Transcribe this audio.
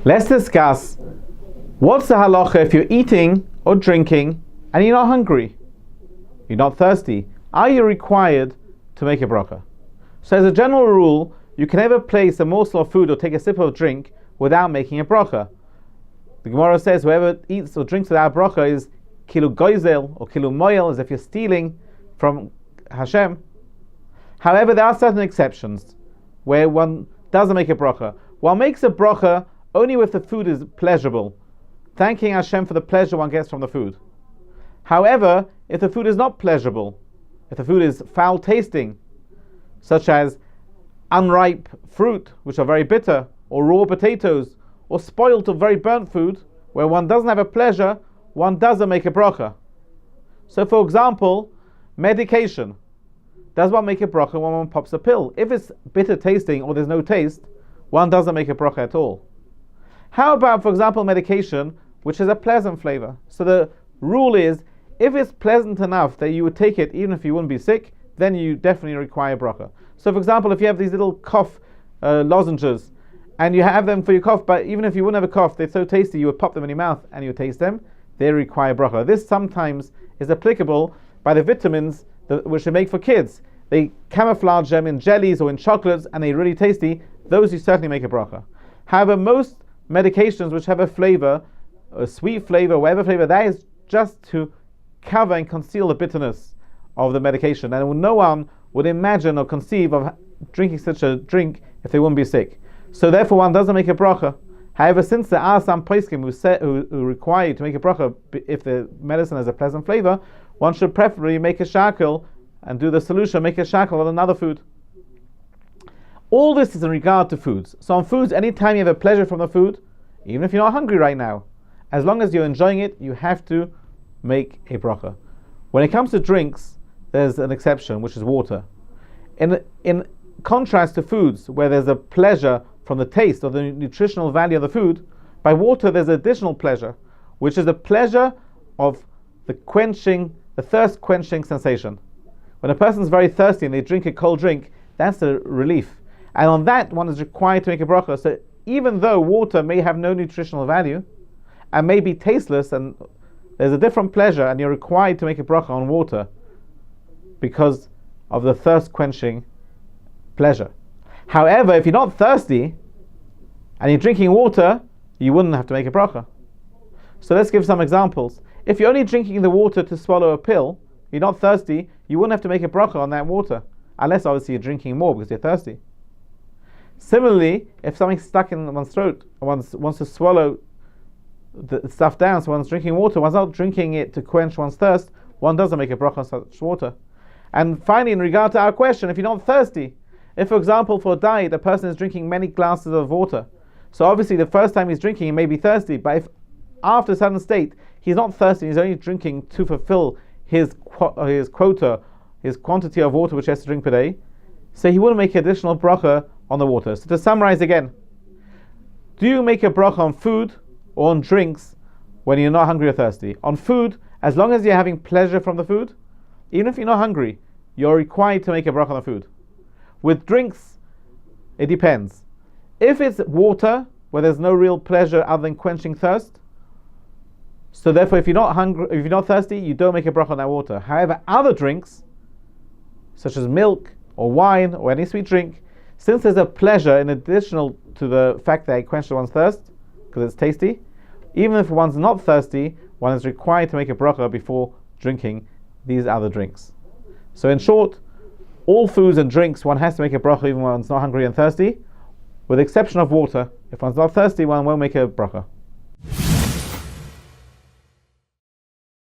Let's discuss what's the halacha if you're eating or drinking and you're not hungry, you're not thirsty. Are you required to make a bracha? So as a general rule, you can never place a morsel of food or take a sip of drink without making a bracha. The Gemara says whoever eats or drinks without bracha is kilu goizel or kilu moyel, as if you're stealing from Hashem. However, there are certain exceptions where one doesn't make a bracha. One makes a bracha only if the food is pleasurable, thanking Hashem for the pleasure one gets from the food. However, if the food is not pleasurable, if the food is foul tasting, such as unripe fruit, which are very bitter, or raw potatoes, or spoiled or very burnt food, where one doesn't have a pleasure, one doesn't make a bracha. So for example, medication. Does one make a bracha when one pops a pill? If it's bitter tasting or there's no taste, one doesn't make a bracha at all. How about, for example, medication which has a pleasant flavor? So the rule is, if it's pleasant enough that you would take it even if you wouldn't be sick, then you definitely require bracha. So for example, if you have these little cough lozenges, and you have them for your cough, but even if you wouldn't have a cough, they're so tasty you would pop them in your mouth and you would taste them, they require bracha. This sometimes is applicable by the vitamins which they make for kids. They camouflage them in jellies or in chocolates and they're really tasty. Those you certainly make a bracha. However, most medications which have a flavor, a sweet flavor, whatever flavor, that is just to cover and conceal the bitterness of the medication, and no one would imagine or conceive of drinking such a drink if they wouldn't be sick. So therefore one doesn't make a bracha. However, since there are some poskim who require you to make a bracha if the medicine has a pleasant flavor, one should preferably make a shakel and do the solution, make a shakel on another food. All this is in regard to foods. So on foods, anytime you have a pleasure from the food, even if you're not hungry right now, as long as you're enjoying it, you have to make a bracha. When it comes to drinks, there's an exception, which is water. In contrast to foods, where there's a pleasure from the taste or the nutritional value of the food, by water there's additional pleasure, which is the pleasure of the thirst quenching sensation. When a person's very thirsty and they drink a cold drink, that's a relief. And on that, one is required to make a bracha. So even though water may have no nutritional value and may be tasteless, and there's a different pleasure, and you're required to make a bracha on water because of the thirst quenching pleasure. However, if you're not thirsty and you're drinking water, you wouldn't have to make a bracha. So let's give some examples. If you're only drinking the water to swallow a pill, you're not thirsty, you wouldn't have to make a bracha on that water, unless obviously you're drinking more because you're thirsty. Similarly, if something's stuck in one's throat, one wants to swallow the stuff down, so one's drinking water, one's not drinking it to quench one's thirst, one doesn't make a bracha on such water. And finally, in regard to our question, if you're not thirsty, if for example for a diet a person is drinking many glasses of water, so obviously the first time he's drinking he may be thirsty, but if after a certain state he's not thirsty, he's only drinking to fulfill his quota, his quantity of water which he has to drink per day, so he wouldn't make additional bracha on the water. So to summarize again, do you make a bracha on food or on drinks when you're not hungry or thirsty? On food, as long as you're having pleasure from the food, even if you're not hungry, you're required to make a bracha on the food. With drinks, it depends. If it's water, where there's no real pleasure other than quenching thirst, so therefore if you're not hungry, if you're not thirsty, you don't make a bracha on that water. However, other drinks, such as milk or wine or any sweet drink, since there's a pleasure in additional to the fact that it quenches one's thirst, because it's tasty, even if one's not thirsty, one is required to make a bracha before drinking these other drinks. So in short, all foods and drinks one has to make a bracha even when one's not hungry and thirsty, with the exception of water. If one's not thirsty, one won't make a bracha.